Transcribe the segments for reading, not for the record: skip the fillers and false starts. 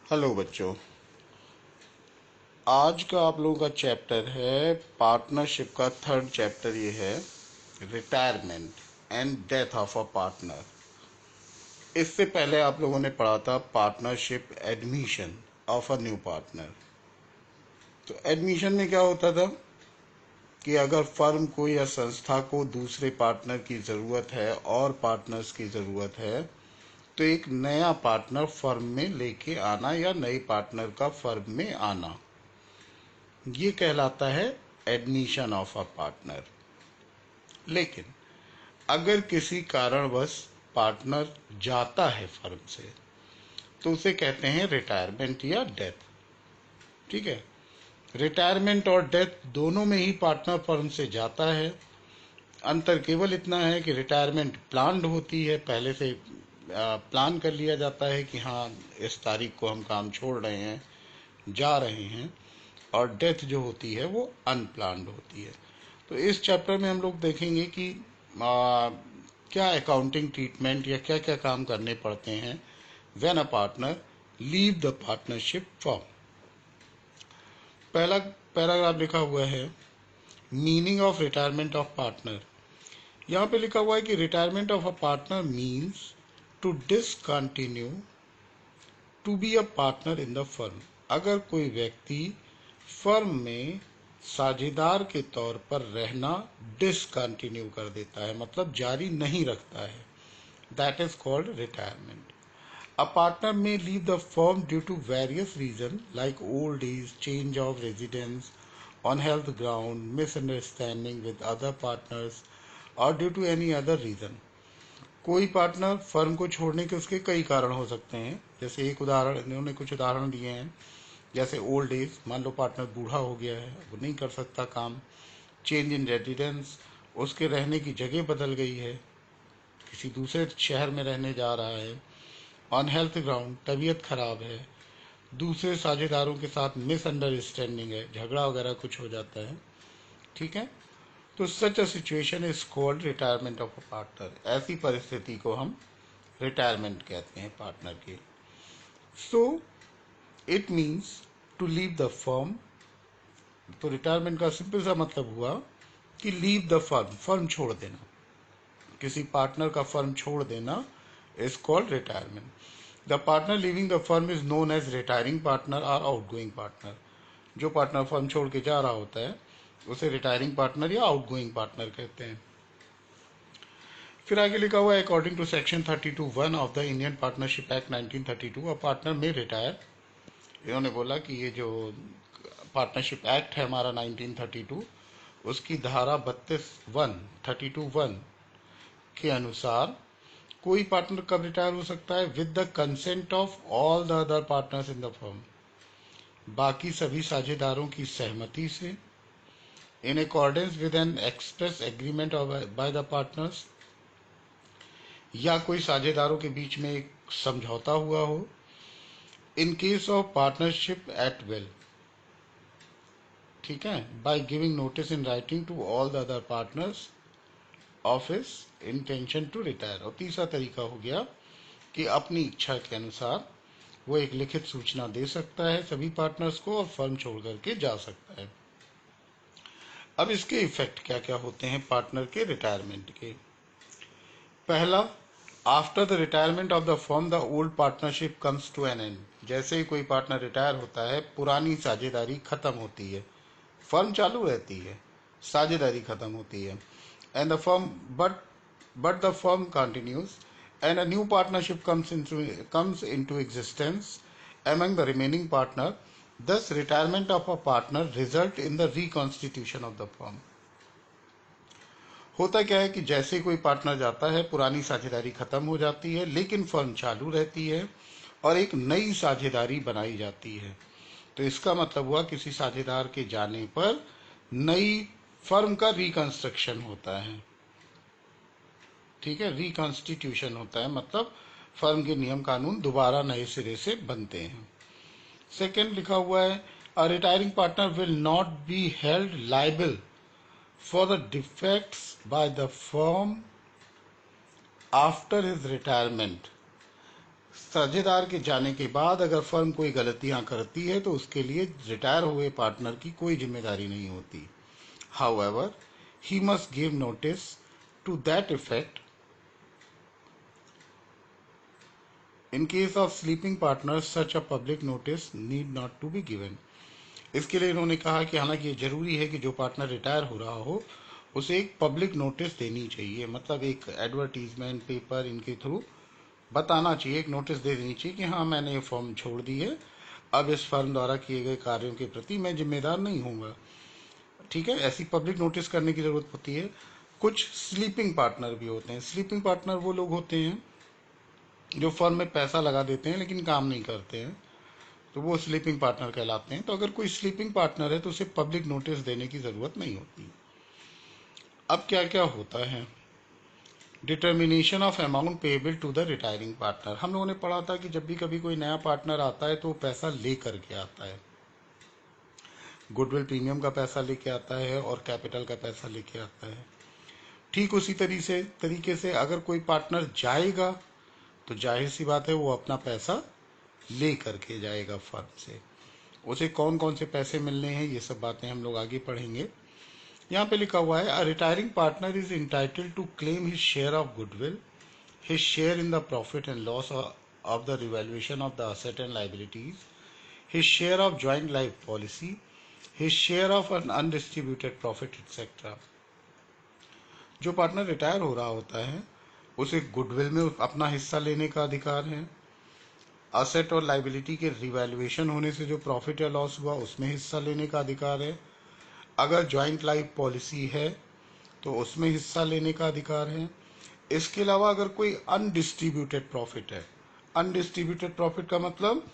Hello बच्चों। आज का आप लोगों का चैप्टर है पार्टनरशिप का थर्ड चैप्टर। ये है retirement and death of a partner. इससे पहले आप लोगों ने पढ़ा था partnership admission of a new partner. तो एडमिशन में क्या होता था कि अगर फर्म को या संस्था को दूसरे पार्टनर की ज़रूरत है और पार्टनर्स की ज़रूरत है तो एक नया पार्टनर फर्म में लेके आना या नए पार्टनर का फर्म में आना, ये कहलाता है एडमिशन ऑफ अ पार्टनर। लेकिन अगर किसी कारणवश पार्टनर जाता है फर्म से तो उसे कहते हैं रिटायरमेंट या डेथ। ठीक है, रिटायरमेंट और डेथ दोनों में ही पार्टनर फर्म से जाता है। अंतर केवल इतना है कि रिटायरमेंट प्लान्ड होती है, पहले से प्लान कर लिया जाता है कि हाँ इस तारीख को हम काम छोड़ रहे हैं, जा रहे हैं। और डेथ जो होती है वो अनप्लान्ड होती है। तो इस चैप्टर में हम लोग देखेंगे कि क्या अकाउंटिंग ट्रीटमेंट या क्या क्या काम करने पड़ते हैं when a partner leave the partnership form. पहला पैराग्राफ लिखा हुआ है meaning of retirement of partner. यहाँ पे लिखा हुआ है कि retirement of a partner means to discontinue to be a partner in the firm. अगर कोई व्यक्ति फर्म में साझेदार के तौर पर रहना डिसकंटिन्यू कर देता है, मतलब जारी नहीं रखता है, that is called retirement. A partner may leave the firm due to various reasons like old age, change of residence, on health ground, misunderstanding with other partners or due to any other reason। कोई partner firm को छोड़ने के उसके कई कारण हो सकते हैं। जैसे एक उदाहरण, इन्होंने कुछ उदाहरण दिए हैं, जैसे ओल्ड एज, मान लो पार्टनर बूढ़ा हो गया है, वो नहीं कर सकता काम। चेंज इन रेजिडेंस, उसके रहने की जगह बदल गई है, किसी दूसरे शहर में रहने जा रहा है। ऑन हेल्थ ग्राउंड, तबीयत खराब है। दूसरे साझेदारों के साथ मिसअंडरस्टैंडिंग है, झगड़ा वगैरह कुछ हो जाता है। ठीक है, तो such a situation is called retirement of a partner. ऐसी परिस्थिति को हम रिटायरमेंट कहते हैं पार्टनर की। So it means to leave the firm. तो रिटायरमेंट का सिंपल सा मतलब हुआ कि लीव द फर्म, फर्म छोड़ देना, किसी पार्टनर का फर्म छोड़ देना is called retirement. The partner leaving the firm is known as retiring partner और आउटगोइंग पार्टनर। जो पार्टनर फर्म छोड़ के जा रहा होता है उसे रिटायरिंग पार्टनर या आउटगोइंग पार्टनर कहते हैं। फिर आगे लिखा हुआ है according to section 32(1) of the Indian partnership act 1932 a partner may retire. इन्होंने बोला कि ये जो पार्टनरशिप एक्ट है हमारा 1932, उसकी धारा 32(1) के अनुसार कोई पार्टनर कब रिटायर हो सकता है? With the consent of all the other partners in the firm, बाकी सभी साझेदारों की सहमति से। In accordance with N express agreement by the partners, या कोई साझेदारों के बीच में एक समझौता हुआ हो। In case of partnership at will, ठीक है, by giving notice in writing to all the other partners of his intention to retire. और तीसरा तरीका हो गया कि अपनी इच्छा के अनुसार वो एक लिखित सूचना दे सकता है सभी पार्टनर्स को और फर्म छोड़ करके जा सकता है। अब इसके इफेक्ट क्या क्या होते हैं पार्टनर के रिटायरमेंट के? पहला, after the retirement of the firm the old partnership comes to an end. जैसे ही कोई पार्टनर रिटायर होता है पुरानी साझेदारी खत्म होती है, फर्म चालू रहती है, साझेदारी खत्म होती है। And the firm but the firm continues and a new partnership comes into existence among the remaining partner. Thus, retirement of a partner result in the reconstitution of the firm। होता क्या है कि जैसे कोई पार्टनर जाता है पुरानी साझेदारी खत्म हो जाती है, लेकिन फर्म चालू रहती है और एक नई साझेदारी बनाई जाती है। तो इसका मतलब हुआ किसी साझेदार के जाने पर नई फर्म का रिकंस्ट्रक्शन होता है। ठीक है, रिकॉन्स्टिट्यूशन होता है, मतलब फर्म के नियम कानून दोबारा नए सिरे से बनते हैं। सेकेंड लिखा हुआ है a retiring partner will not be held liable for the defects by the firm after his retirement. साझेदार के जाने के बाद अगर फर्म कोई गलतियां करती है तो उसके लिए रिटायर हुए पार्टनर की कोई जिम्मेदारी नहीं होती. However, he must give notice to that effect in case of sleeping partners. Such a public notice need not to be given. इसके लिए इन्होंने कहा कि हालांकि ये जरूरी है कि जो पार्टनर रिटायर हो रहा हो उसे एक पब्लिक नोटिस देनी चाहिए, मतलब एक एडवर्टीजमेंट पेपर इनके थ्रू बताना चाहिए, एक नोटिस दे देनी चाहिए कि हाँ मैंने ये फर्म छोड़ दी है, अब इस फर्म द्वारा किए गए कार्यों के प्रति मैं जिम्मेदार नहीं हूँगा. ठीक है, ऐसी पब्लिक नोटिस करने की जरूरत होती है. कुछ स्लीपिंग पार्टनर भी होते हैं. स्लीपिंग पार्टनर वो लोग होते हैं जो फर्म में पैसा लगा देते हैं लेकिन काम नहीं करते हैं, तो वो स्लीपिंग पार्टनर कहलाते हैं. तो अगर कोई स्लीपिंग पार्टनर है तो उसे पब्लिक नोटिस देने की जरूरत नहीं होती. अब क्या क्या होता है. Determination of amount payable to the retiring partner. हम लोगों ने पढ़ा था कि जब भी कभी कोई नया पार्टनर आता है तो वो पैसा ले करके आता है. गुडविल प्रीमियम का पैसा लेके आता है और कैपिटल का पैसा लेके आता है. ठीक उसी तरीके से अगर कोई पार्टनर जाएगा तो जाहिर सी बात है वो अपना पैसा ले करके जाएगा फर्म से. उसे कौन कौन से पैसे मिलने हैं ये सब बातें हम लोग आगे पढ़ेंगे. यहाँ पे लिखा हुआ है a retiring partner is entitled to claim his share of goodwill, his share in the profit and loss of the revaluation of the asset and liabilities, his share of joint life policy, his share of an undistributed profit etcetera. जो partner retire हो रहा होता है उसे goodwill में अपना हिस्सा लेने का अधिकार है. असेट और लाइबिलिटी के रिवैल्यूएशन होने से जो प्रॉफिट या लॉस हुआ उसमें हिस्सा लेने का अधिकार है. अगर ज्वाइंट लाइफ पॉलिसी है तो उसमें हिस्सा लेने का अधिकार है. इसके अलावा अगर कोई अनडिस्ट्रीब्यूटेड प्रॉफिट है, अनडिस्ट्रीब्यूटेड प्रॉफिट का मतलब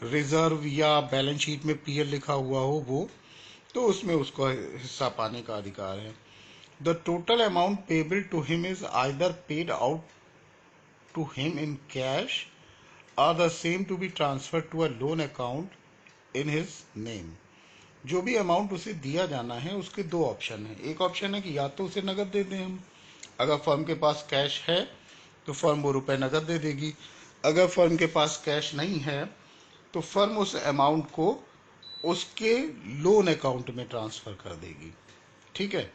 रिजर्व या बैलेंस शीट में पीएल लिखा हुआ हो वो, तो उसमें उसको हिस्सा पाने का अधिकार है. The total amount payable to him is either paid out to him in cash or the same to be transferred to a loan account in his name. जो भी अमाउंट उसे दिया जाना है उसके दो ऑप्शन है. एक ऑप्शन है कि या तो उसे नगद दे दें हम, अगर फर्म के पास कैश है तो फर्म वो रुपए नगद दे देगी. अगर फर्म के पास कैश नहीं है तो फर्म उस अमाउंट को उसके लोन अकाउंट में ट्रांसफर कर देगी. ठीक है,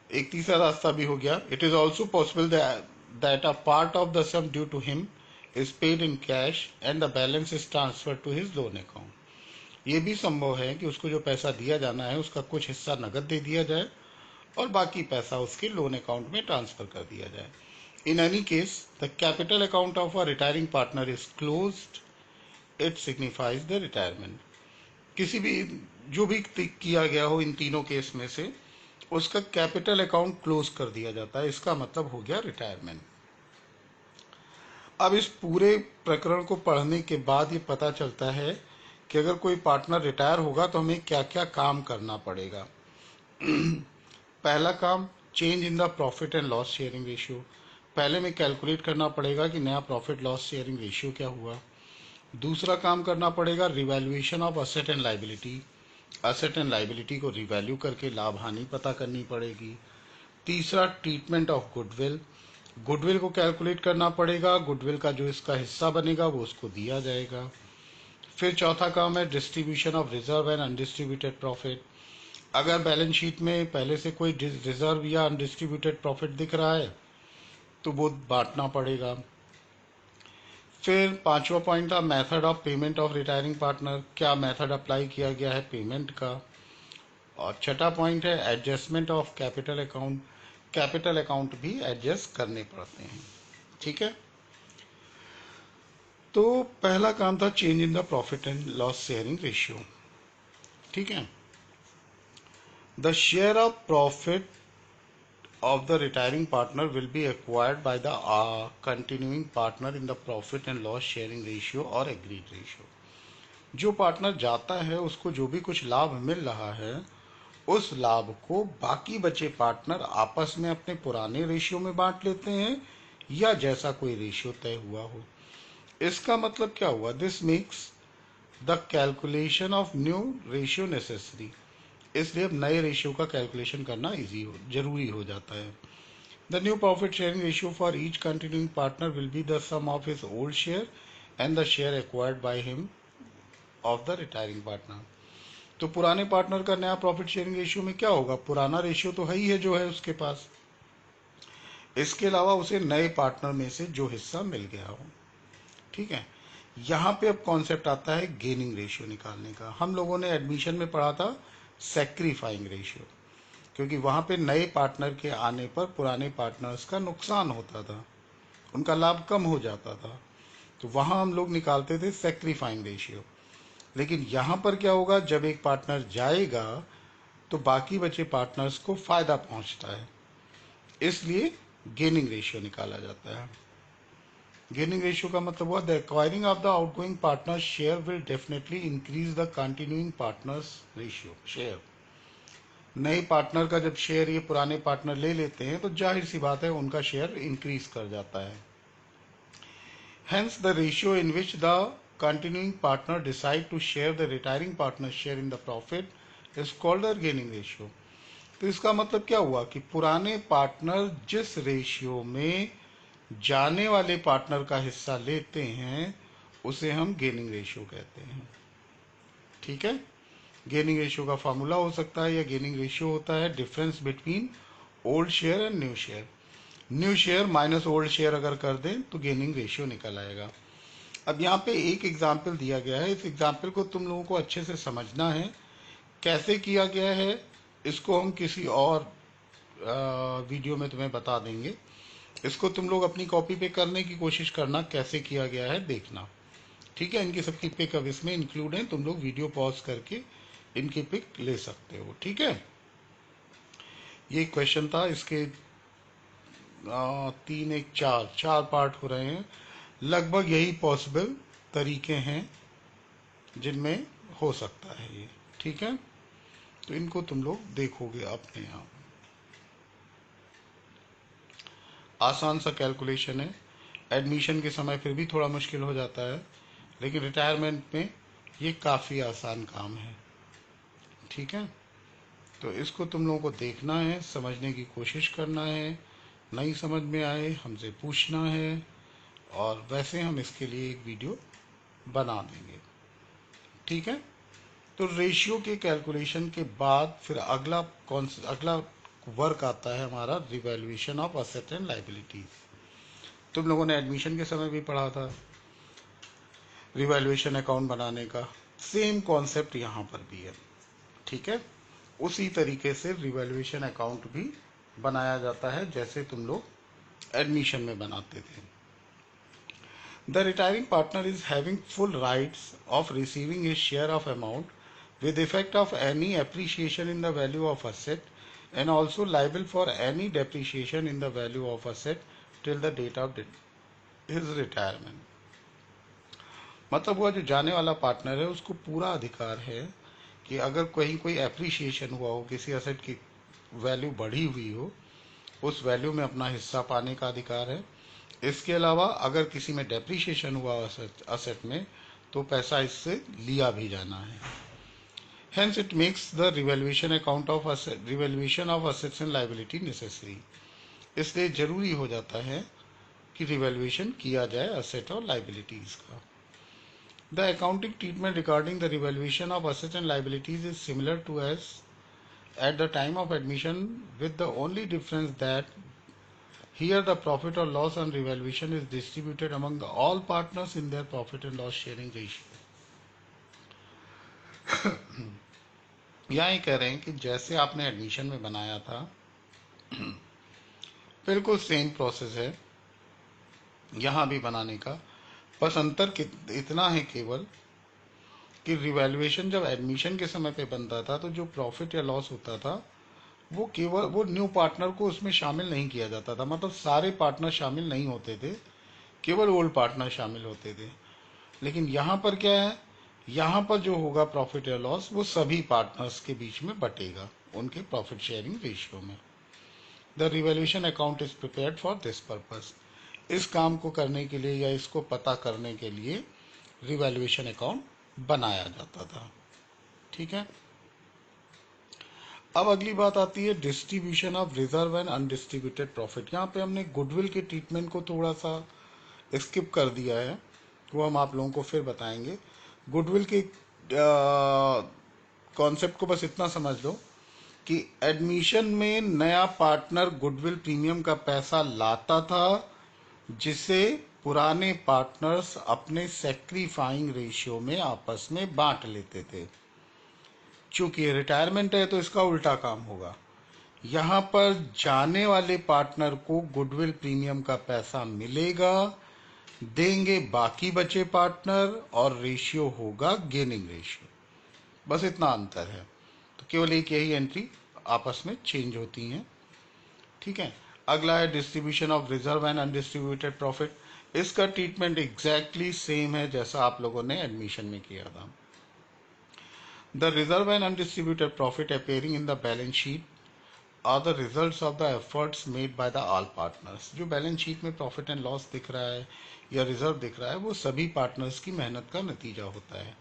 एक तीसरा रास्ता भी हो गया. It is also possible that a part of the sum due to him is paid in cash and the balance is transfer to his loan account. ये भी संभव है कि उसको जो पैसा दिया जाना है उसका कुछ हिस्सा नगद दे दिया जाए और बाकी पैसा उसके लोन अकाउंट में ट्रांसफर कर दिया जाए. In any case the capital account of a retiring partner is closed. It signifies the retirement. किसी भी जो भी किया गया हो इन तीनों केस में से उसका कैपिटल अकाउंट क्लोज कर दिया जाता है, इसका मतलब हो गया रिटायरमेंट. अब इस पूरे प्रकरण को पढ़ने के बाद ये पता चलता है कि अगर कोई पार्टनर रिटायर होगा तो हमें क्या क्या काम करना पड़ेगा. पहला काम, change in the profit and loss sharing ratio. पहले में कैलकुलेट करना पड़ेगा कि नया प्रॉफिट लॉस शेयरिंग रेशियो क्या हुआ. दूसरा काम करना पड़ेगा revaluation of asset and liability. Asset and liability को रिवैल्यू करके लाभ हानि पता करनी पड़ेगी. तीसरा, ट्रीटमेंट ऑफ गुडविल. गुडविल को कैलकुलेट करना पड़ेगा, गुडविल का जो इसका हिस्सा बनेगा वो उसको दिया जाएगा. फिर चौथा काम है distribution of reserve and undistributed profit. अगर बैलेंस शीट में पहले से कोई रिजर्व या अनडिस्ट्रीब्यूटेड प्रॉफिट दिख रहा है तो वो बांटना पड़ेगा. फिर पांचवा पॉइंट था method of payment of retiring partner. क्या मेथड अप्लाई किया गया है पेमेंट का. और छठा पॉइंट है adjustment of capital account. Capital account भी एडजस्ट करने पड़ते हैं. ठीक है, तो पहला काम था change in the profit and loss sharing ratio. ठीक है, the share of profit of the retiring partner will be acquired by the continuing partner in the profit and loss sharing ratio or agreed ratio. जो partner जाता है उसको जो भी कुछ लाभ मिल रहा है उस लाभ को बाकी बचे पार्टनर आपस में अपने पुराने रेशियो में बांट लेते हैं या जैसा कोई रेशियो तय हुआ हो. इसका मतलब क्या हुआ, this makes the calculation of new ratio necessary. इसलिए अब नए रेशियो का कैलकुलेशन करना जरूरी हो जाता है. The new profit sharing ratio for each continuing partner will be the sum of his old share and the share acquired by him of the retiring partner. तो पुराने पार्टनर का नया प्रॉफिट शेयरिंग रेशियो में क्या होगा? पुराना ratio तो है ही है जो है उसके पास, इसके अलावा उसे नए पार्टनर में से जो हिस्सा मिल गया हो। ठीक है, यहाँ पे अब कॉन्सेप्ट आता है गेनिंग रेशियो निकालने का। हम लोगों ने एडमिशन में पढ़ा था सैक्रिफाइंग रेशियो, क्योंकि वहाँ पे नए पार्टनर के आने पर पुराने पार्टनर्स का नुकसान होता था, उनका लाभ कम हो जाता था, तो वहाँ हम लोग निकालते थे सैक्रिफाइंग रेशियो। लेकिन यहाँ पर क्या होगा, जब एक पार्टनर जाएगा तो बाकी बचे पार्टनर्स को फायदा पहुँचता है, इसलिए गेनिंग रेशियो निकाला जाता है। गेनिंग रेशियो का मतलब हुआ the acquiring of the outgoing partner share will definitely increase the continuing partners ratio share. नए पार्टनर का जब शेयर ये पुराने पार्टनर ले लेते हैं तो जाहिर सी बात है उनका शेयर इंक्रीज कर जाता है। Hence the ratio in which the continuing partner decide to share the retiring partner share in the profit is called the gaining ratio. तो इसका मतलब क्या हुआ कि पुराने पार्टनर जिस रेशियो में जाने वाले पार्टनर का हिस्सा लेते हैं उसे हम गेनिंग रेशियो कहते हैं। ठीक है, गेनिंग रेशियो का फॉर्मूला हो सकता है या गेनिंग रेशियो होता है difference between old share and new share. New share minus old share अगर कर दें तो गेनिंग रेशियो निकल आएगा। अब यहाँ पे एक एग्जाम्पल दिया गया है, इस एग्जाम्पल को तुम लोगों को अच्छे से समझना है। कैसे किया गया है इसको हम किसी और वीडियो में तुम्हें बता देंगे। इसको तुम लोग अपनी कॉपी पे करने की कोशिश करना, कैसे किया गया है देखना। ठीक है, इनकी सबकी पिक अब इसमें इंक्लूड है, तुम लोग वीडियो पॉज करके इनकी पिक ले सकते हो। ठीक है, ये क्वेश्चन था, इसके 4 पार्ट हो रहे हैं। लगभग यही पॉसिबल तरीके हैं जिनमें हो सकता है ये। ठीक है, तो इनको तुम लोग देखोगे अपने आप। आसान सा कैलकुलेशन है, एडमिशन के समय फिर भी थोड़ा मुश्किल हो जाता है, लेकिन रिटायरमेंट में ये काफ़ी आसान काम है। ठीक है, तो इसको तुम लोगों को देखना है, समझने की कोशिश करना है, नहीं समझ में आए हमसे पूछना है, और वैसे हम इसके लिए एक वीडियो बना देंगे। ठीक है, तो रेशियो के कैलकुलेशन के बाद फिर अगला वर्क आता है हमारा revaluation of asset and liabilities. तुम लोगों ने एडमिशन के समय भी पढ़ा था रिवैल्यूएशन अकाउंट बनाने का, सेम कॉन्सेप्ट यहाँ पर भी है। ठीक है, उसी तरीके से रिवैल्यूएशन अकाउंट भी बनाया जाता है जैसे तुम लोग एडमिशन में बनाते थे। The retiring partner is having full rights of receiving his share of amount with effect of any appreciation in the value of asset and also liable for any depreciation in the value of asset till the date of his retirement। मतलब हुआ जो जाने वाला partner है उसको पूरा अधिकार है कि अगर कहीं कोई एप्रिसिएशन हुआ हो, किसी असेट की वैल्यू बढ़ी हुई हो, उस वैल्यू में अपना हिस्सा पाने का अधिकार है। इसके अलावा अगर किसी में डेप्रिसिएशन हुआ असेट में तो पैसा इससे लिया भी जाना है। Hence it makes the revaluation of assets and liability necessary। इसलिए जरूरी हो जाता है कि रिवैल्यूएशन किया जाए असेट और लाइबिलिटीज का। The accounting treatment regarding the revaluation of assets and liabilities is similar to as at the time of admission, with the only difference that here the profit or loss on revaluation is distributed among all partners in their profit and loss sharing ratio। यहाँ ये कह रहे हैं कि जैसे आपने admission में बनाया था बिल्कुल सेम प्रोसेस है यहाँ भी बनाने का, बस अंतर इतना है केवल कि रिवैल्यूएशन जब एडमिशन के समय पे बनता था तो जो प्रॉफिट या लॉस होता था वो केवल वो न्यू पार्टनर को उसमें शामिल नहीं किया जाता था। मतलब सारे पार्टनर शामिल नहीं होते थे, केवल ओल्ड पार्टनर शामिल होते थे। लेकिन यहाँ पर क्या है, यहाँ पर जो होगा प्रॉफिट या लॉस वो सभी पार्टनर्स के बीच में बटेगा उनके प्रॉफिट शेयरिंग रेशियो में। The revaluation account is prepared for this purpose. इस काम को करने के लिए या इसको पता करने के लिए रिवैल्यूएशन अकाउंट बनाया जाता था। ठीक है, अब अगली बात आती है distribution of reserve and undistributed profit. यहाँ पे हमने गुडविल के ट्रीटमेंट को थोड़ा सा स्किप कर दिया है, वो हम आप लोगों को फिर बताएंगे। गुडविल के कॉन्सेप्ट को बस इतना समझ लो कि एडमिशन में नया पार्टनर गुडविल प्रीमियम का पैसा लाता था, जिसे पुराने पार्टनर्स अपने सैक्रिफाइंग रेशियो में आपस में बांट लेते थे। चूंकि रिटायरमेंट है तो इसका उल्टा काम होगा। यहाँ पर जाने वाले पार्टनर को गुडविल प्रीमियम का पैसा मिलेगा, देंगे बाकी बचे पार्टनर, और रेशियो होगा गेनिंग रेशियो। बस इतना अंतर है। तो केवल एक यही एंट्री आपस में चेंज होती हैं। ठीक है। अगला है distribution of reserve and undistributed profit. इसका ट्रीटमेंट एग्जैक्टली सेम है जैसा आप लोगों ने एडमिशन में किया था। The reserve and undistributed profit appearing in the balance sheet are the results of the efforts made by the all partners. जो बैलेंस शीट में प्रॉफिट एंड लॉस दिख रहा है या रिजर्व दिख रहा है, वो सभी पार्टनर्स की मेहनत का नतीजा होता है।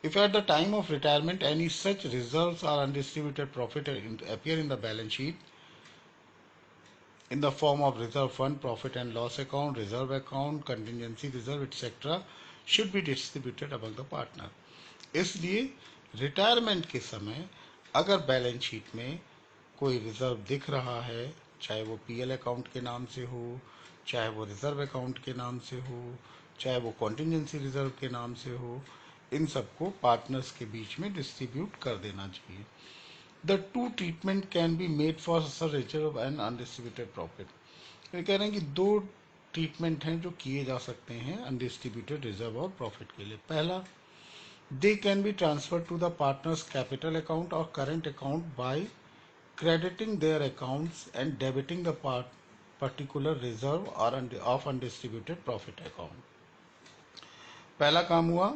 If at the time of retirement any such reserves or undistributed profit appear in the balance sheet in the form of reserve fund, profit and loss account, reserve account, contingency reserve, etc., should be distributed among the partner. इसलिए retirement के समय अगर balance sheet में कोई reserve दिख रहा है, चाहे वो पीएल अकाउंट के नाम से हो, चाहे वो रिजर्व अकाउंट के नाम से हो, चाहे वो कॉन्टिजेंसी रिजर्व के नाम से हो, इन सबको पार्टनर्स के बीच में डिस्ट्रीब्यूट कर देना चाहिए। The two treatment can be made for reserve and undistributed profit. ये कह रहे हैं कि दो ट्रीटमेंट हैं जो किए जा सकते हैं अनडिस्ट्रीब्यूटेड रिजर्व और प्रॉफिट के लिए। पहला, they can be transfer to the partners capital account और current account by crediting their accounts and debiting the particular reserve or of undistributed profit account। पहला काम हुआ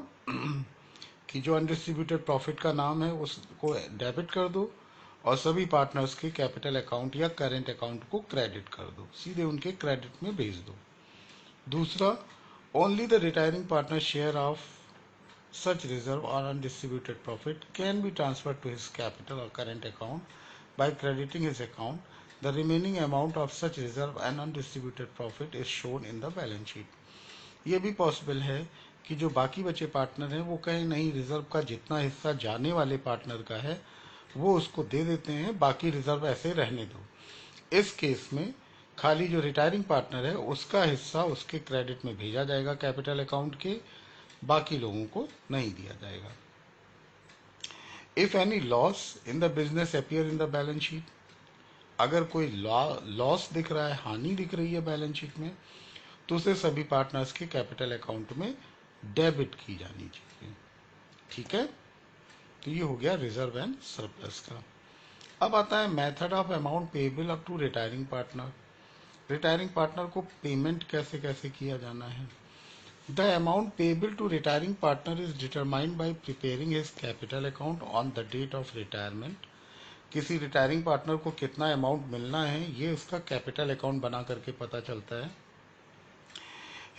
कि जो अनडिस्ट्रीब्यूटेड प्रॉफिट का नाम है उसको डेबिट कर दो और सभी पार्टनर्स के कैपिटल अकाउंट या करेंट अकाउंट को क्रेडिट कर दो, सीधे उनके क्रेडिट में भेज दो। दूसरा, only the retiring partner share of such reserve or undistributed profit can be transferred to his capital or current account by crediting his account. The remaining amount of such reserve and undistributed profit is shown in the balance sheet। ये भी possible है कि जो बाकी बचे partner हैं वो कहें नहीं, रिजर्व का जितना हिस्सा जाने वाले पार्टनर का है वो उसको दे देते हैं, बाकी रिजर्व ऐसे रहने दो। इस केस में खाली जो रिटायरिंग पार्टनर है उसका हिस्सा उसके क्रेडिट में भेजा जाएगा कैपिटल अकाउंट के, बाकी लोगों को नहीं दिया जाएगा। If any loss in the business appear in the balance sheet, अगर कोई लॉस दिख रहा है, हानि दिख रही है बैलेंस शीट में, तो उसे सभी पार्टनर्स के कैपिटल अकाउंट में डेबिट की जानी चाहिए। ठीक है। तो ये हो गया रिजर्व एंड सरप्लस का। अब आता है method of amount payable up to retiring partner. Retiring partner को पेमेंट कैसे कैसे किया जाना है। The amount payable to retiring partner is determined by preparing his capital account on the date of retirement। किसी रिटायरिंग पार्टनर को कितना amount मिलना है ये उसका कैपिटल अकाउंट बना करके पता चलता है।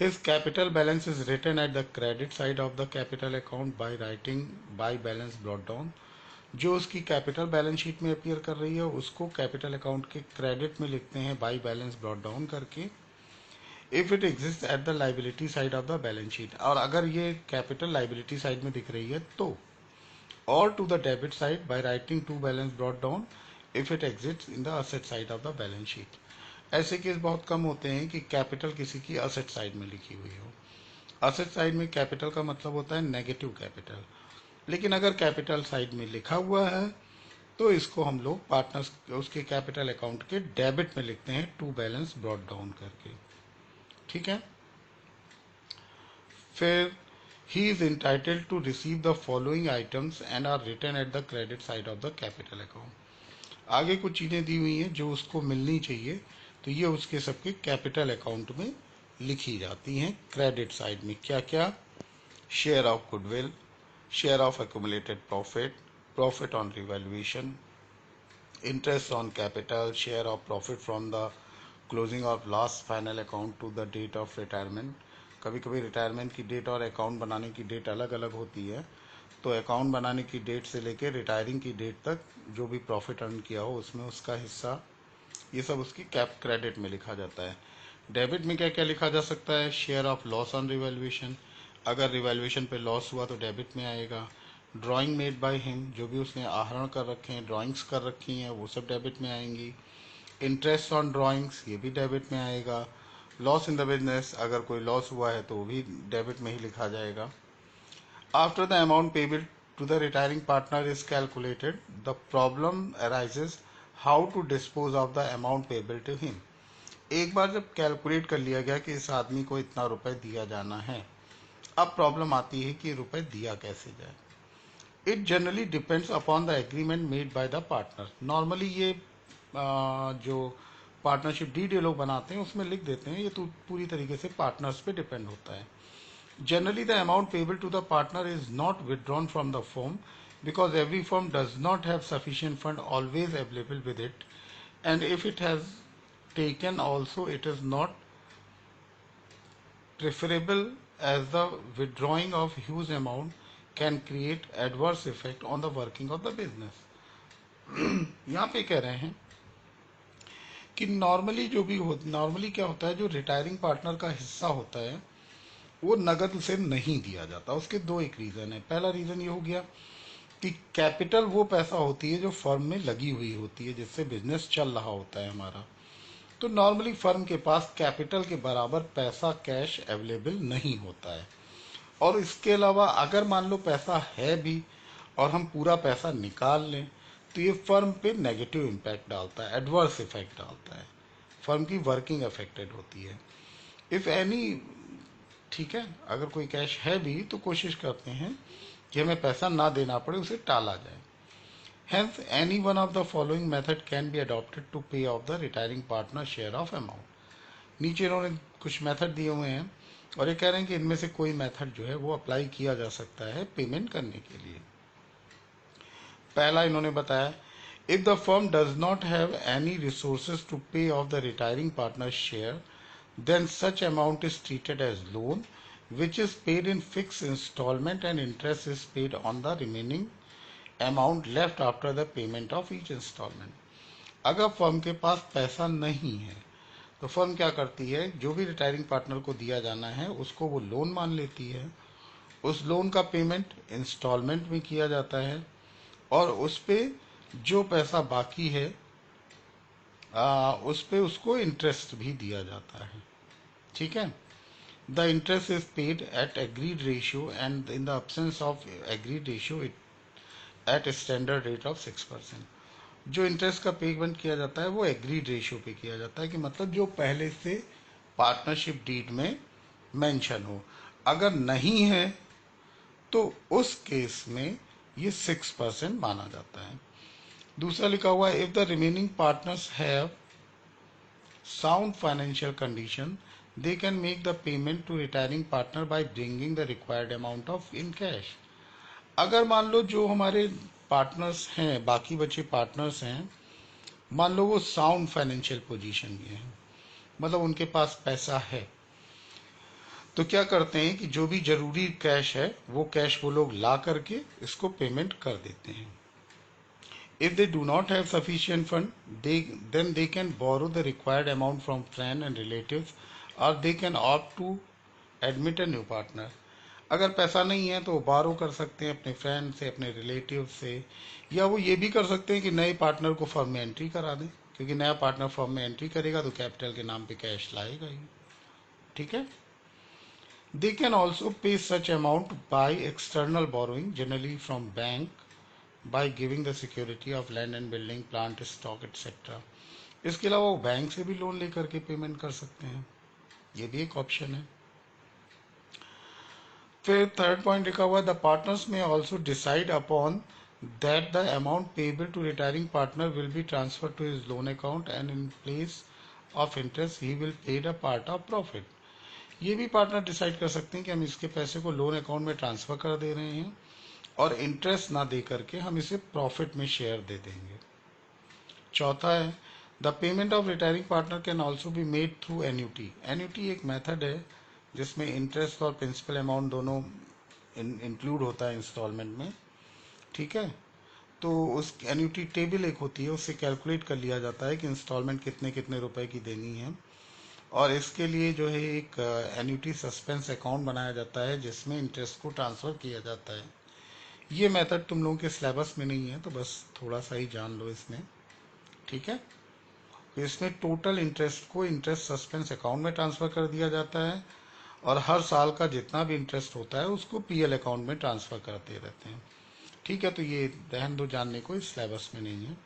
His capital balance is written at the credit side of the capital account by writing by balance brought down। जो उसकी कैपिटल बैलेंस शीट में अपीयर कर रही है उसको कैपिटल अकाउंट के क्रेडिट में लिखते हैं बाई बैलेंस ब्रॉट डाउन करके। If it exist at the liability side of the balance sheet, और अगर ये कैपिटल लाइबिलिटी साइड में दिख रही है तो, और to the debit side by writing to balance brought down if it exist in the asset side of the balance sheet. ऐसे केस बहुत कम होते हैं कि कैपिटल किसी की असेट साइड में लिखी हुई हो। असेट साइड में कैपिटल का मतलब होता है नेगेटिव कैपिटल, लेकिन अगर कैपिटल साइड में लिखा हुआ है तो इसको हम लोग पार्टनर्स उसके कैपिटल अकाउंट के डेबिट में लिखते हैं टू बैलेंस ब्रॉट डाउन करके। ठीक है। फिर he is entitled to receive the following items and are written at the credit side of the capital account. आगे कुछ चीजें दी हुई हैं जो उसको मिलनी चाहिए, तो ये उसके सबके कैपिटल अकाउंट में लिखी जाती हैं। क्रेडिट साइड में क्या क्या, share of goodwill, share of accumulated profit, profit on revaluation, interest on capital, share of profit from the closing of last final account to the date of retirement। कभी कभी retirement की date और account बनाने की date अलग अलग होती है, तो अकाउंट बनाने की डेट से लेके रिटायरिंग की डेट तक जो भी प्रॉफिट अर्न किया हो उसमें उसका हिस्सा, ये सब उसकी कैप क्रेडिट में लिखा जाता है। डेबिट में क्या क्या लिखा जा सकता है? Share of loss on revaluation, अगर रिवैल्यूएशन पे लॉस हुआ तो डेबिट में आएगा। ड्राइंग मेड बाय हिम, जो भी उसने आहरण कर रखे हैं, ड्राइंग्स कर रखी हैं, वो सब डेबिट में आएंगी। इंटरेस्ट ऑन ड्राइंग्स, ये भी डेबिट में आएगा। लॉस इन द बिजनेस, अगर कोई लॉस हुआ है तो वो भी डेबिट में ही लिखा जाएगा। After the amount payable to the retiring partner is calculated, the problem arises how to dispose of the amount payable to him. एक बार जब कैलकुलेट कर लिया गया कि इस आदमी को इतना रुपए दिया जाना है, अब प्रॉब्लम आती है कि रुपए दिया कैसे जाए। It generally depends upon the agreement made by the partner. Normally ये जो पार्टनरशिप डीड ये लोग बनाते हैं उसमें लिख देते हैं, ये तो पूरी तरीके से पार्टनर्स पे डिपेंड होता है। Generally, the amount payable to the partner is not withdrawn from the firm because every firm does not have sufficient fund always available with it, and if it has taken also, it is not preferable as the withdrawing of huge amount can create adverse effect on the working of the business. यहाँ पे कह रहे हैं कि normally क्या होता है, जो रिटायरिंग पार्टनर का हिस्सा होता है वो नगद उसे नहीं दिया जाता। उसके दो एक रीज़न है। पहला रीज़न ये हो गया कि कैपिटल वो पैसा होती है जो फर्म में लगी हुई होती है, जिससे बिजनेस चल रहा होता है हमारा। तो नॉर्मली फर्म के पास कैपिटल के बराबर पैसा कैश अवेलेबल नहीं होता है। और इसके अलावा अगर मान लो पैसा है भी और हम पूरा पैसा निकाल लें तो ये फर्म पे नेगेटिव इम्पैक्ट डालता है, एडवर्स इफेक्ट डालता है, फर्म की वर्किंग अफेक्टेड होती है। इफ़ एनी, ठीक है, अगर कोई कैश है भी तो कोशिश करते हैं कि हमें पैसा ना देना पड़े, उसे टाला जाए। Hence, any one of the following method can be adopted to pay off the retiring partner share of amount. नीचे इन्होंने कुछ मेथड दिए हुए हैं और ये कह रहे हैं कि इनमें से कोई मेथड जो है वो अप्लाई किया जा सकता है पेमेंट करने के लिए। पहला इन्होंने बताया, if the firm does not have any resources to pay off the retiring partner share, then such amount is treated as loan which is paid in fixed installment and interest is paid on the remaining amount left after the payment of each installment. अगर firm के पास पैसा नहीं है तो firm क्या करती है, जो भी रिटायरिंग पार्टनर को दिया जाना है उसको वो लोन मान लेती है। उस लोन का पेमेंट इंस्टॉलमेंट में किया जाता है और उस पे जो पैसा बाकी है उस पे उसको इंटरेस्ट भी दिया जाता है। ठीक है। The interest is paid at agreed ratio and in the absence of agreed ratio at standard rate of 6%। जो इंटरेस्ट का पेमेंट किया जाता है वो एग्रीड रेशियो पे किया जाता है, कि मतलब जो पहले से पार्टनरशिप डीड में मेंशन हो। अगर नहीं है तो उस केस में ये 6% माना जाता है। दूसरा लिखा हुआ है, if the remaining partners have sound financial condition, they can make the payment to retiring partner by bringing the required amount of in cash. अगर मान लो जो हमारे पार्टनर्स हैं, बाकी बचे पार्टनर्स हैं, मान लो वो साउंड फाइनेंशियल पोजीशन में हैं, मतलब उनके पास पैसा है, तो क्या करते हैं कि जो भी जरूरी कैश है वो कैश वो लोग ला करके इसको पेमेंट कर देते हैं। If they do not have sufficient fund, then they can borrow the required amount from friends and relatives, or they can opt to admit a new partner. अगर पैसा नहीं है तो वो बारो कर सकते हैं अपने फ्रेंड से, अपने रिलेटिव से, या वो ये भी कर सकते हैं कि नए पार्टनर को फर्म में एंट्री करा दें, क्योंकि नया पार्टनर फर्म में एंट्री करेगा तो कैपिटल के नाम पे कैश लाएगा ही। ठीक है। दे कैन ऑल्सो पे such amount by external borrowing, generally from bank, by giving the security of land and building, plant, stock, etc. इसके अलावा वो बैंक से भी लोन लेकर के पेमेंट कर सकते हैं, ये भी एक ऑप्शन है। फिर थर्ड पॉइंट लिखा हुआ है, the partners may also decide upon that the amount payable to retiring partner will be transfer to his loan account and in place of interest he will paid a part of profit. ये भी partner decide कर सकते हैं कि हम इसके पैसे को लोन अकाउंट में ट्रांसफर कर दे रहे हैं और इंटरेस्ट ना दे करके हम इसे प्रॉफिट में शेयर दे देंगे। चौथा है, the payment of retiring partner can also be made through annuity. Annuity एक मेथड है जिसमें इंटरेस्ट और प्रिंसिपल अमाउंट दोनों इंक्लूड होता है इंस्टॉलमेंट में, ठीक है। तो उस एन्यूटी टेबल एक होती है, उससे कैलकुलेट कर लिया जाता है कि इंस्टॉलमेंट कितने कितने रुपए की देनी है, और इसके लिए जो है एक एन्यूटी सस्पेंस अकाउंट बनाया जाता है जिसमें इंटरेस्ट को ट्रांसफ़र किया जाता है। ये मेथड तुम लोगों के सिलेबस में नहीं है, तो बस थोड़ा सा ही जान लो इसमें, ठीक है। तो इसमें टोटल इंटरेस्ट को इंटरेस्ट सस्पेंस अकाउंट में ट्रांसफ़र कर दिया जाता है, और हर साल का जितना भी इंटरेस्ट होता है उसको पीएल अकाउंट में ट्रांसफ़र करते रहते हैं, ठीक है। तो ये रहन दो, जानने को इस सिलेबस में नहीं है।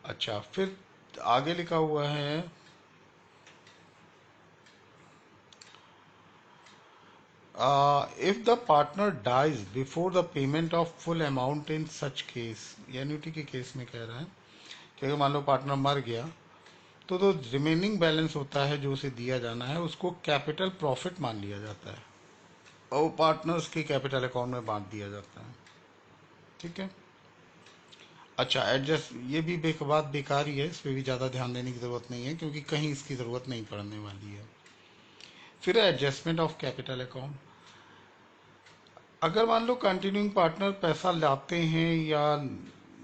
अच्छा, फिर आगे लिखा हुआ है if the partner dies before the payment of full amount in such case, annuity के केस में कह रहा है कि अगर मान लो पार्टनर मर गया तो रिमेनिंग बैलेंस होता है जो उसे दिया जाना है उसको कैपिटल प्रॉफिट मान लिया जाता है और पार्टनर्स के कैपिटल अकाउंट में बांट दिया जाता है, ठीक है। अच्छा, एडजस्ट ये भी बात बेकार ही है, इस पर भी ज़्यादा ध्यान देने की ज़रूरत नहीं है क्योंकि कहीं इसकी ज़रूरत नहीं पड़ने वाली है। फिर एडजस्टमेंट ऑफ कैपिटल अकाउंट, अगर मान लो कंटिन्यूइंग पार्टनर पैसा लाते हैं या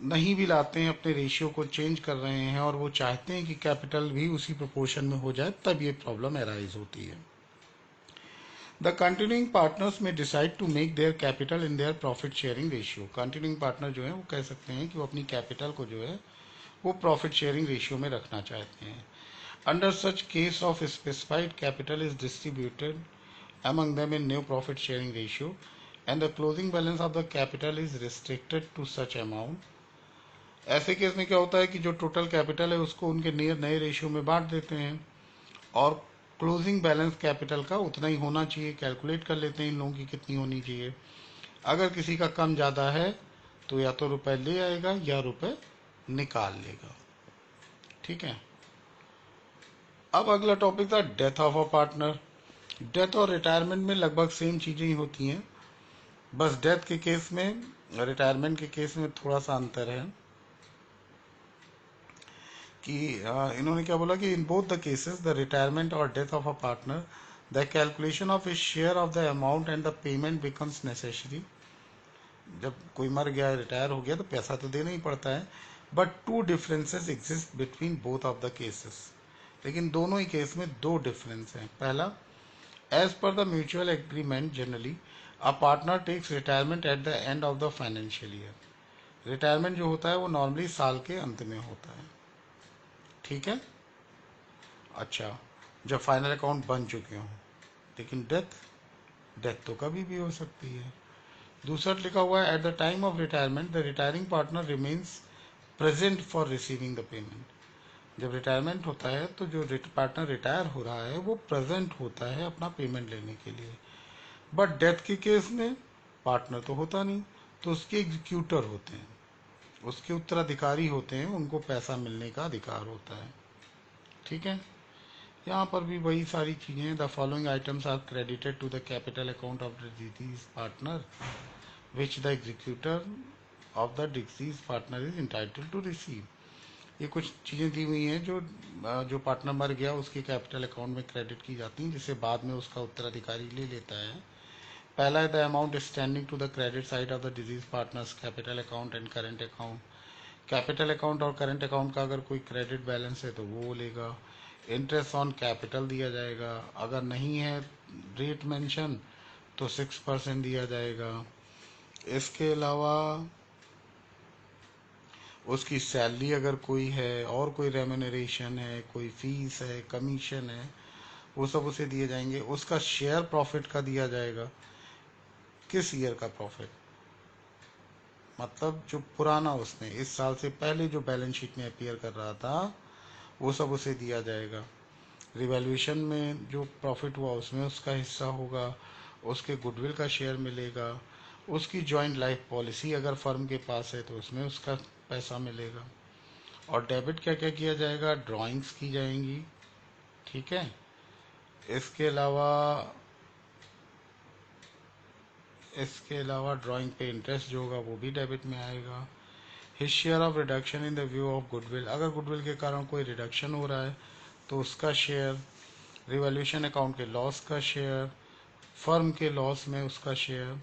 नहीं भी लाते हैं, अपने रेशियो को चेंज कर रहे हैं और वो चाहते हैं कि कैपिटल भी उसी प्रोपोर्शन में हो जाए, तब ये प्रॉब्लम अराइज होती है। The continuing partners may decide to make their capital in their profit sharing ratio, continuing partner जो है वो कह सकते हैं कि वो अपनी कैपिटल को जो है वो प्रॉफिट शेयरिंग रेशियो में रखना चाहते हैं। Under such case of specified capital is distributed among them in new profit sharing ratio and the closing balance of the capital is restricted to such amount। ऐसे case में क्या होता है कि जो टोटल कैपिटल है उसको उनके नियर नए रेशियो में बांट देते हैं और क्लोजिंग बैलेंस कैपिटल का उतना ही होना चाहिए, कैलकुलेट कर लेते हैं इन लोगों की कितनी होनी चाहिए। अगर किसी का कम ज़्यादा है तो या तो रुपए ले आएगा या रुपए निकाल लेगा, ठीक है। अब अगला टॉपिक था death of a partner. Death और रिटायरमेंट में लगभग सेम चीज़ें ही होती हैं, बस डेथ के केस में रिटायरमेंट के केस में थोड़ा सा अंतर है कि इन्होंने क्या बोला कि in both the cases the retirement or death of a partner the calculation of his share of the amount and the payment becomes necessary. जब कोई मर गया, रिटायर हो गया, तो पैसा तो देना ही पड़ता है, but two differences exist between both of the cases. लेकिन दोनों ही केस में दो डिफरेंस हैं। पहला, as per the mutual agreement generally a partner takes retirement at the end of the financial year. Retirement जो होता है वो नॉर्मली साल के अंत में होता है, ठीक है। अच्छा, जब फाइनल अकाउंट बन चुके हों। लेकिन डेथ, डेथ तो कभी भी हो सकती है। दूसरा लिखा हुआ है at the time of retirement the retiring partner remains present for receiving the payment. जब रिटायरमेंट होता है तो जो पार्टनर रिटायर हो रहा है वो प्रेजेंट होता है अपना पेमेंट लेने के लिए, बट डेथ के केस में पार्टनर तो होता नहीं, तो उसके एग्जीक्यूटर होते हैं, उसके उत्तराधिकारी होते हैं, उनको पैसा मिलने का अधिकार होता है, ठीक है। यहाँ पर भी वही सारी चीज़ें, the following items are credited to the capital account of the deceased partner which the executor of the deceased partner is entitled to receive. ये कुछ चीज़ें दी हुई हैं जो पार्टनर मर गया उसके कैपिटल अकाउंट में क्रेडिट की जाती हैं, जिसे बाद में उसका उत्तराधिकारी ले लेता है। पहला है the amount standing to the credit side of the deceased partners capital account and current account. Capital account और करेंट अकाउंट का अगर कोई क्रेडिट बैलेंस है तो वो लेगा। इंटरेस्ट ऑन कैपिटल दिया जाएगा, अगर नहीं है रेट मेंशन तो 6% दिया जाएगा। इसके अलावा उसकी सैलरी अगर कोई है और कोई रेम्यूनरेशन है, कोई फीस है, कमीशन है, वो सब उसे दिए जाएंगे। उसका शेयर प्रॉफिट का दिया जाएगा। किस ईयर का प्रॉफिट, मतलब जो पुराना उसने इस साल से पहले जो बैलेंस शीट में अपीयर कर रहा था वो सब उसे दिया जाएगा। रिवैल्यूएशन में जो प्रॉफिट हुआ उसमें उसका हिस्सा होगा, उसके गुडविल का शेयर मिलेगा, उसकी जॉइंट लाइफ पॉलिसी अगर फर्म के पास है तो उसमें उसका पैसा मिलेगा। और डेबिट क्या क्या किया जाएगा, ड्राइंग्स की जाएंगी, ठीक है। इसके अलावा ड्राइंग पे इंटरेस्ट जो होगा वो भी डेबिट में आएगा। His share of reduction in the view of goodwill, अगर गुडविल के कारण कोई रिडक्शन हो रहा है तो उसका शेयर। रिवैल्यूएशन अकाउंट के लॉस का शेयर, फर्म के लॉस में उसका share.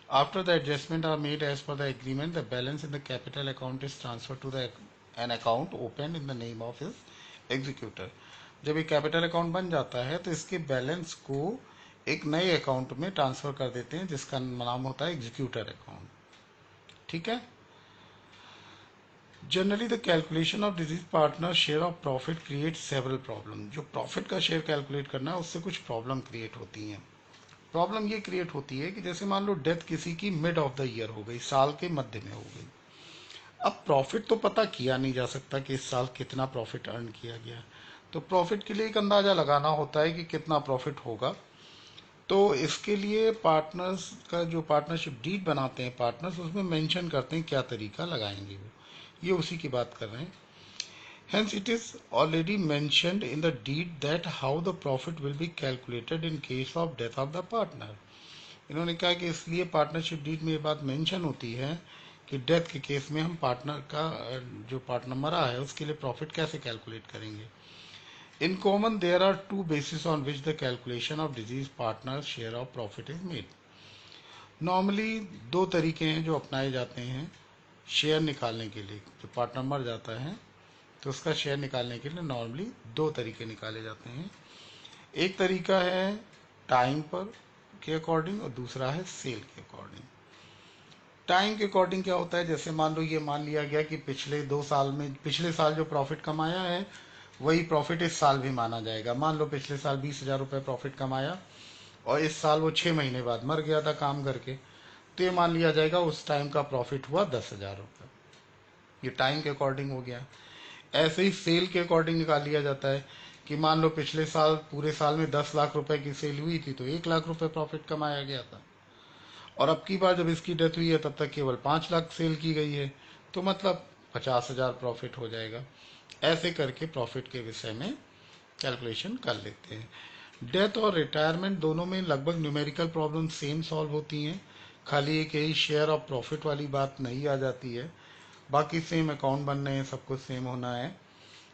After the adjustment are made as per the agreement, the balance in the capital account is transferred to the an account opened in the name of his executor. जब ये capital account बन जाता है तो इसके balance को एक नए अकाउंट में ट्रांसफर कर देते हैं जिसका नाम होता है एग्जीक्यूटर अकाउंट. ठीक है. Generally the calculation of deceased partner share of profit create several problem. जो प्रॉफिट का शेयर कैलकुलेट करना है उससे कुछ प्रॉब्लम क्रिएट होती हैं. प्रॉब्लम ये क्रिएट होती है कि जैसे मान लो डेथ किसी की मिड ऑफ द ईयर हो गई, साल के मध्य में हो गई. अब प्रॉफिट तो पता किया नहीं जा सकता कि इस साल कितना प्रॉफिट अर्न किया गया. तो प्रॉफिट के लिए एक अंदाजा लगाना होता है कि कितना प्रॉफिट होगा. तो इसके लिए पार्टनर्स का जो पार्टनरशिप डीड बनाते हैं पार्टनर्स, उसमें मेंशन करते हैं क्या तरीका लगाएंगे वो. ये उसी की बात कर रहे हैं. Hence, it is already mentioned in the deed that how the profit will be calculated in case of death of the partner. इन्होंने कहा कि इसलिए पार्टनरशिप डीड में ये बात मेंशन होती है कि डेथ के केस में हम पार्टनर का जो पार्टनर मरा है उसके लिए प्रॉफिट कैसे कैलकुलेट करेंगे. In common there are two basis on which the calculation of deceased partner share of profit is made. Normally दो तरीके हैं जो अपनाए जाते हैं शेयर निकालने के लिए. जो पार्टनर मर जाता है तो उसका शेयर निकालने के लिए नॉर्मली दो तरीके निकाले जाते हैं. एक तरीका है टाइम पर के अकॉर्डिंग और दूसरा है सेल के अकॉर्डिंग. टाइम के अकॉर्डिंग क्या होता है, जैसे मान लो ये मान लिया गया कि पिछले साल जो प्रॉफिट कमाया है वही प्रॉफिट इस साल भी माना जाएगा. मान लो पिछले साल 20,000 रुपये प्रॉफिट कमाया और इस साल वो 6 महीने बाद मर गया था काम करके, तो ये मान लिया जाएगा उस टाइम का प्रॉफिट हुआ 10,000 रुपये. ये टाइम के अकॉर्डिंग हो गया. ऐसे ही सेल के अकॉर्डिंग निकाल लिया जाता है कि मान लो पिछले साल पूरे साल में 10 लाख रुपए की सेल हुई थी तो 1 लाख रुपए प्रॉफिट कमाया गया था, और अब की बार जब इसकी डेथ हुई है तब तक केवल 5 लाख सेल की गई है, तो मतलब 50,000 प्रॉफिट हो जाएगा. ऐसे करके प्रॉफिट के विषय में कैलकुलेशन कर लेते हैं. डेथ और रिटायरमेंट दोनों में लगभग न्यूमेरिकल प्रॉब्लम सेम सॉल्व होती हैं. खाली एक यही शेयर ऑफ प्रॉफिट वाली बात नहीं आ जाती है. बाकी सेम अकाउंट बनने हैं, सब कुछ सेम होना है.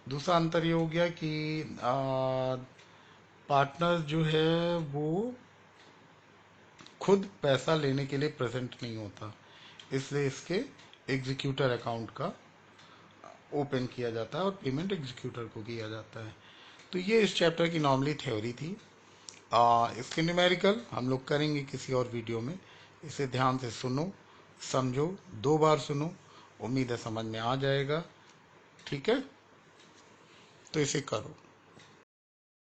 दूसरा अंतर ये हो गया कि पार्टनर जो है वो खुद पैसा लेने के लिए प्रेजेंट नहीं होता, इसलिए इसके एग्जीक्यूटर अकाउंट का ओपन किया जाता है और पेमेंट एग्जीक्यूटर को किया जाता है. तो ये इस चैप्टर की नॉर्मली थ्योरी थी. इसके न्यूमेरिकल हम लोग करेंगे किसी और वीडियो में. इसे ध्यान से सुनो, समझो, 2 बार सुनो, उम्मीद है समझ में आ जाएगा. ठीक है, तो इसे करो.